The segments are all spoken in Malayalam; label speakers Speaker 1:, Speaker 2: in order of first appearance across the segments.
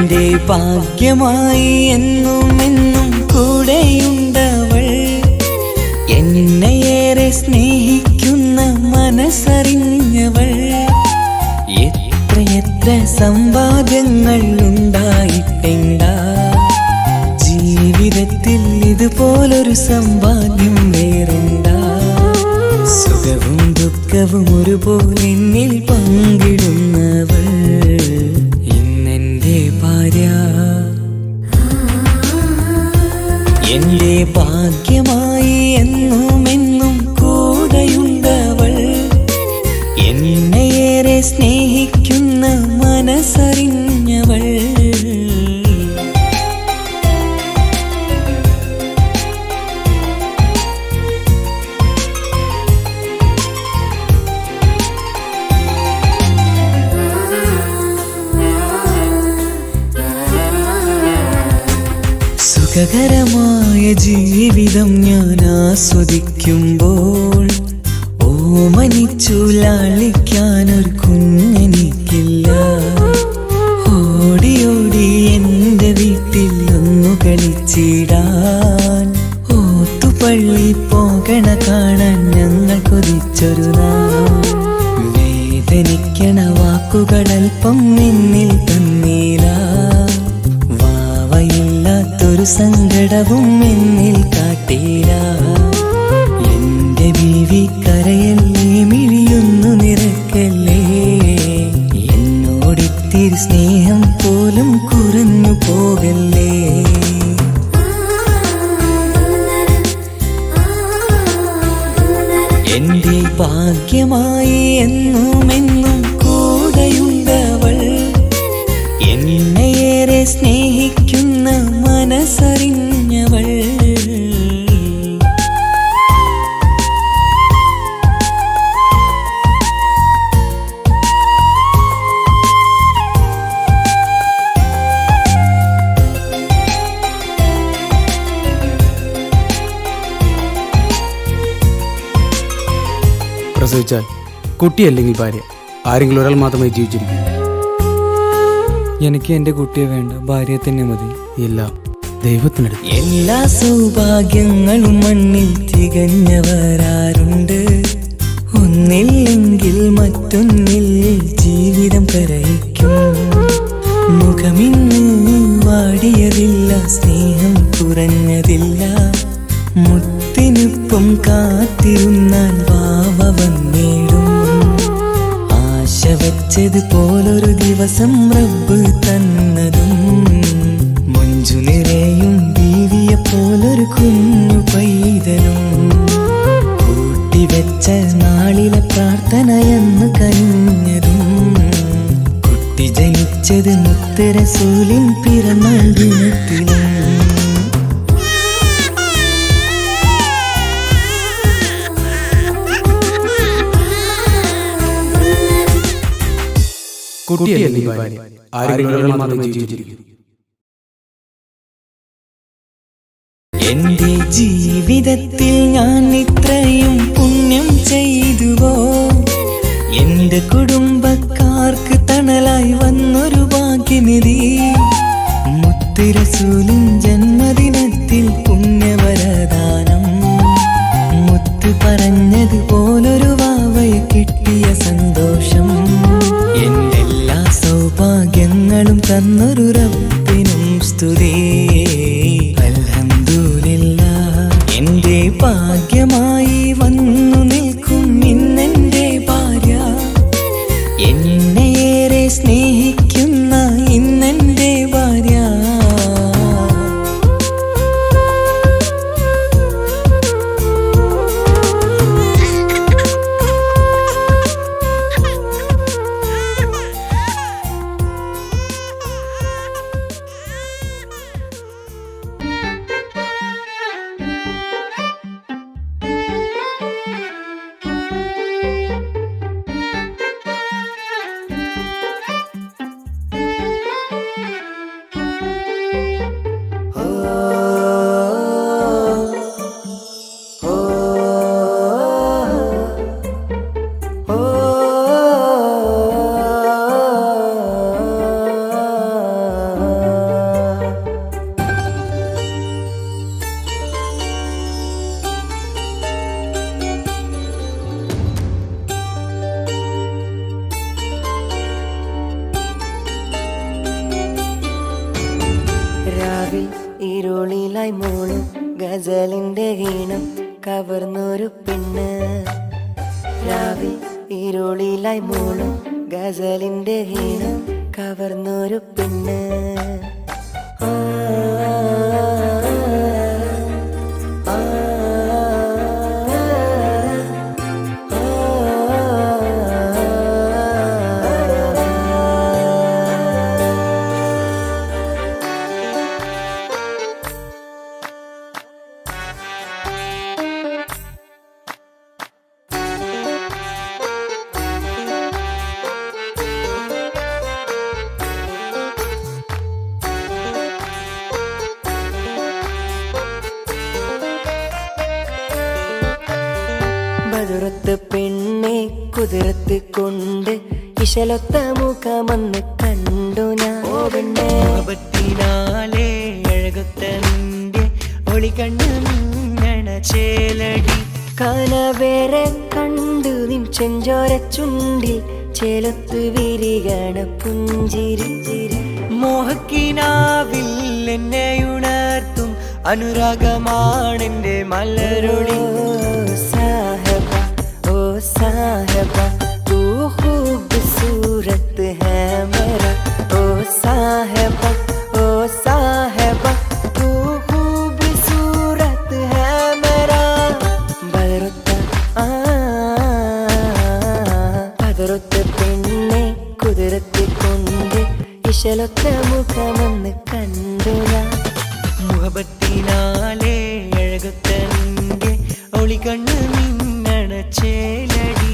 Speaker 1: എന്റെ ഭാഗ്യമായി എന്നും എന്നും കൂടെയുണ്ടവൾ. എന്നെയേറെ സ്നേഹിക്കുന്ന മനസ്സറിഞ്ഞവൾ. എത്രയെത്ര സമ്പാദ്യങ്ങൾ ഉണ്ടായിട്ടെന്താ, ജീവിതത്തിൽ ഇതുപോലൊരു സമ്പാദ്യം വേറെന്താ. സുഖവും ദുഃഖവും ഒരുപോലെ എന്നിൽ പങ്കിടുന്നവൾ ഇന്നെന്റെ ഭാര്യ. എന്റെ ഭാഗ്യമായി എന്നും എന്നും കൂടെയുണ്ടവൾ. എന്നെയേറെ സ്നേഹിക്കുന്ന മനസ്സറിഞ്ഞവൾ. സുഖകരമായ ജീവിതം ഞാൻ ആസ്വദിക്കുമ്പോൾ ഓമനിച്ചു ലാളിക്കാനൊരു കുഞ്ഞെനിക്കില്ല. ഓടി ഓടി എൻ്റെ വീട്ടിൽ ഒന്നു കളിച്ചിടാൻ ഓത്തുപള്ളി പോകണ കാണാൻ ഞങ്ങൾ കൊതിച്ചൊരു നാൾ. വേദനിക്കണ വാക്കുകളൽപ്പം നിന്നിൽ തന്നീല. വാവയില്ലാത്തൊരു സങ്കടവും എന്നിൽ കാട്ടീല. എന്റെ ബീവി കരയല്ലേ, മിഴിയൊന്നു നിറക്കല്ലേ. എന്നോടിത്തിരി സ്നേഹം പോലും കുറഞ്ഞു പോകല്ലേ. എന്റെ ഭാഗ്യമായി എന്നും എന്നും കൂടെയുണ്ടവൾ. എന്നെയേറെ സ്നേഹിക്കുന്ന മനസ്സറിഞ്ഞവൾ.
Speaker 2: പ്രസവിച്ചാൽ കുട്ടിയല്ലെങ്കിൽ ഭാര്യ, ആരെങ്കിലും ഒരാൾ മാത്രമേ ജീവിച്ചിരിക്കും.
Speaker 3: എനിക്ക് എൻ്റെ കുട്ടിയെ വേണ്ട, ഭാര്യയെ തന്നെ മതി.
Speaker 2: എല്ലാം ദൈവത്തിനടുത്ത്.
Speaker 1: എല്ലാ സൗഭാഗ്യങ്ങളും മണ്ണിൽ തികഞ്ഞവരാരുണ്ട്. ഒന്നില്ലെങ്കിൽ മറ്റൊന്നിൽ ജീവിതം കരയിക്കും. മുഖമിന്ന് വാടിയതില്ല, സ്നേഹം കുറഞ്ഞതില്ല. മുത്തിനൊപ്പം കാത്തിരുന്നാൽ വാവ വന്നിടും. ആശ വെച്ചതുപോലൊരു ദിവസം റബ്ബ് തന്നതും. മഞ്ജു നിറയും ബീവിയെ പോലൊരു കുഞ്ഞു പൈതലും. കൂട്ടിവെച്ച നാളിലെ പ്രാർത്ഥനയെന്ന് കഴിഞ്ഞതും. കുട്ടി ജനിച്ചത് മുത്ത് റസൂലിൻ പിറന്നാൾ ദിനത്തിലും.
Speaker 2: കുട്ടിയല്ലെങ്കിൽ ഭാര്യ, ആരെങ്കിലും ഒരാൾ മാത്രമേ ജീവിച്ചിരിക്കും.
Speaker 1: എന്റെ ജീവിതത്തിൽ ഞാൻ ഇത്രയും പുണ്യം ചെയ്തുവോ. എന്റെ കുടുംബക്കാർക്ക് തണലായി വന്നൊരു ഭാഗ്യനിധി. മുത്ത് റസൂലിൻ ജന്മദിനത്തിൽ പുണ്യവരദാനം. മുത്ത് പറഞ്ഞതുപോലൊരു വാവയെ കിട്ടിയ സന്തോഷം. എന്റെ എല്ലാ സൗഭാഗ്യങ്ങളും തന്നൊരു റബ്ബിനും സ്തുതി. എന്റെ ഭാഗ്യമായി വന്നു നിൽക്കും ഇന്നെന്റെ ഭാര്യ. എന്നെയേറെ സ്നേഹിക്കുന്ന ഇന്നെന്റെ ഭാര്യ.
Speaker 4: രാവിൽ ഇരുളിലായി മൂളും ഗസലിന്റെ ഈണം കവർന്നൊരു പെണ്ണ്. രാവിൽ ഇരുളിലായി മൂളും ഗസലിന്റെ ഈണം കവർന്നൊരു പെണ്ണ്. ബദുറത്ത് പെണ്ണെ കുതിരത്ത് കൊണ്ട് ഇശലൊത്ത മുഖമെന്ന് കണ്ടു ഞാൻ.
Speaker 1: മുഹബത്തിനാലെ അഴകൊത്ത നിന്റെ ഒളി കണ്ണു മിന്നണ ചേലടി.
Speaker 4: കനവേറെ കണ്ടു നിൻ ചെഞ്ചോര ചുണ്ടിൽ ചേലത്ത് വിരികണ പുഞ്ചിരി.
Speaker 1: മോഹക്കിനാവിൽ എന്നെ ഉണർത്തും അനുരാഗമാണെന്റെ മലരൊളി.
Speaker 4: साहबा तू खूबसूरत है मेरा. ओ साहबा तू खूबसूरत है मेरा. ബദറുത്ത പെണ്ണെ കുതിരത്ത് കൊണ്ട് ഇശലൊത്ത മുഖമെന്ന് കണ്ടു ഞാൻ.
Speaker 1: മുഹബത്തിനാലെ അഴകൊത്ത നിന്റെ ഒളി കണ്ണു മിന്നണ ചേലടി.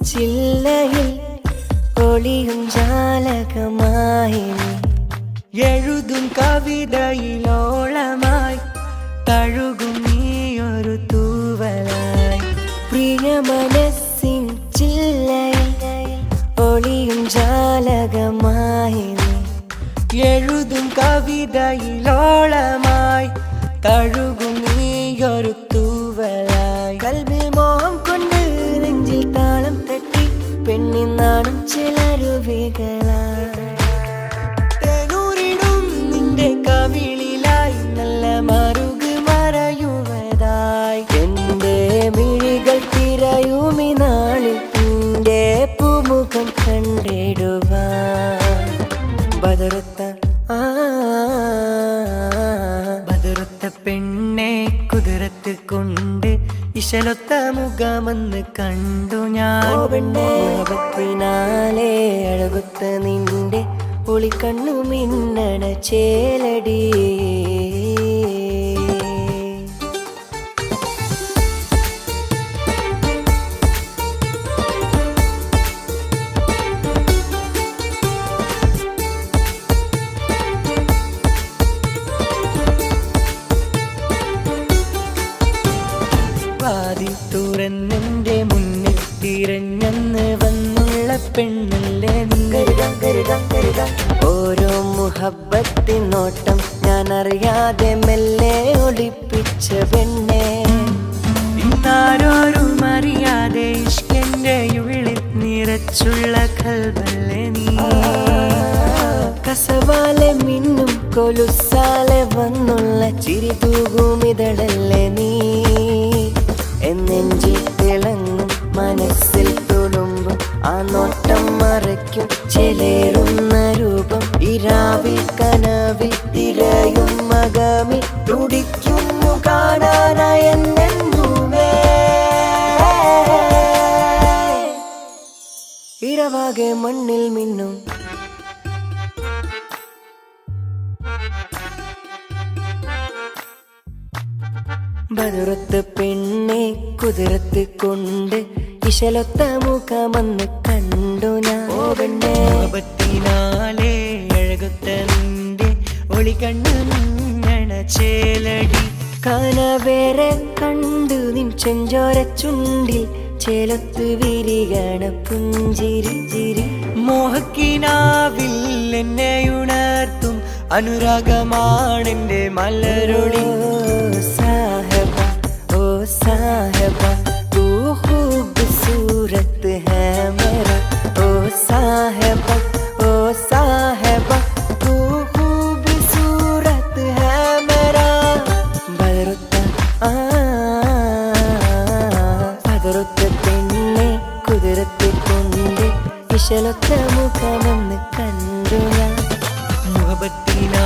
Speaker 4: ചില്ലയിൽ ഒളിയും ജാലകമായി
Speaker 1: എഴുതും കവിതയിലോളമായി തഴുകും നീയൊരു തൂവലായി.
Speaker 4: പ്രിയ മനസ്സിൻ ചില്ലയിൽ ഒളിയും ജാലകമായി
Speaker 1: എഴുതും കവിതയിലോളമായി തഴുകും നീയൊരു തൂവലായി.
Speaker 4: കൽബിൽ മോഹം കൊണ്ട് നെഞ്ചിൽ താളം തട്ടി പെണ്ണിനാടും ചിലരുവികളായി.
Speaker 1: തേനൂരിടും നിന്റെ കവിളിലായി നല്ല മറുക് മറയുവതായി.
Speaker 4: എന്റെ മിഴികൾ തിരയുമി നാളിൽ നിന്റെ പൂമുഖം കണ്ടിടുവാൻ.
Speaker 1: ബദറുത്ത പെണ്ണെ കുതിരത്ത് കൊണ്ട് ഇശലൊത്ത മുഖമെന്ന് കണ്ടു ഞാൻ.
Speaker 4: മുഹബത്തിനാലെ അഴകൊത്ത നിന്റെ ഒളിക്കണ്ണു മിന്നണ ചേലടി.
Speaker 1: വാതിൽ തുറന്നെന്റെ മുന്നിൽ തിരഞ്ഞെന്ന് വന്നുള്ള പെണ്ണല്ലേ നിങ്ങൾ.
Speaker 4: ഓരോ മുഹബത്തിൻ നോട്ടം ഞാൻ അറിയാതെ മെല്ലെ ഒളിപ്പിച്ച പെണ്ണെ.
Speaker 1: ഇന്നാരോരും അറിയാതെ ഇഷ്കന്റെ ഉള്ളിൽ നിറച്ചുള്ള കൽബല്ലേ നീ.
Speaker 4: കസവാലെ മിന്നും കൊലുസാലെ വന്നുള്ള ചിരി തൂകുമിതളല്ലേ നീ. എന്നെഞ്ചിൽ തിളങ്ങും മനസ്സിൽ തുളുമ്പും ആ നോട്ടം മറയ്ക്കും ചെലേറുന്ന രൂപം. ഇരാവിൽ കനവിൽ തിരയും മകമിൽ തുടിക്കുന്നു കാണാനായ എന്നെന്തുമേ. ഇരവാകെ മണ്ണിൽ മിന്നും ബദറത്ത് പെണ്ണെ കുതിരത്ത് കൊണ്ട് ഇശലൊത്ത മുഖമെന്ന് കണ്ടു ഞാൻ. ഓ പെണ്ണെ
Speaker 1: മുഹബത്തിനാലേ അഴകൊത്ത നിന്റെ ഒളി കണ്ണു മിന്നണ ചേലടി.
Speaker 4: കനവേറെ കണ്ടു നിൻ ചെഞ്ചോര ചുണ്ടിൽ ചേലത്ത് വിരികണ പുഞ്ചിരി ചിരി.
Speaker 1: മോഹക്കിനാവിൽ എന്നെ ഉണർത്തും അനുരാഗമാണെന്റെ മലരൊളി.
Speaker 4: സാഹബ ഓ സാഹബ തൂ ഖൂബ്സൂരത്ത് ഹൈ മേരാ. ഓ സാഹബ ഓ സാഹബ തൂ ഖൂബ്സൂരത്ത് ഹൈ മേരാ. ബദറുത്ത ബദറുത്ത പെണ്ണെ കുതിരത്തെ കൊണ്ട് ഇശലൊത്ത മുഖമെന്ന് കണ്ടു ഞാൻ.
Speaker 1: മുഹബത്തിനാ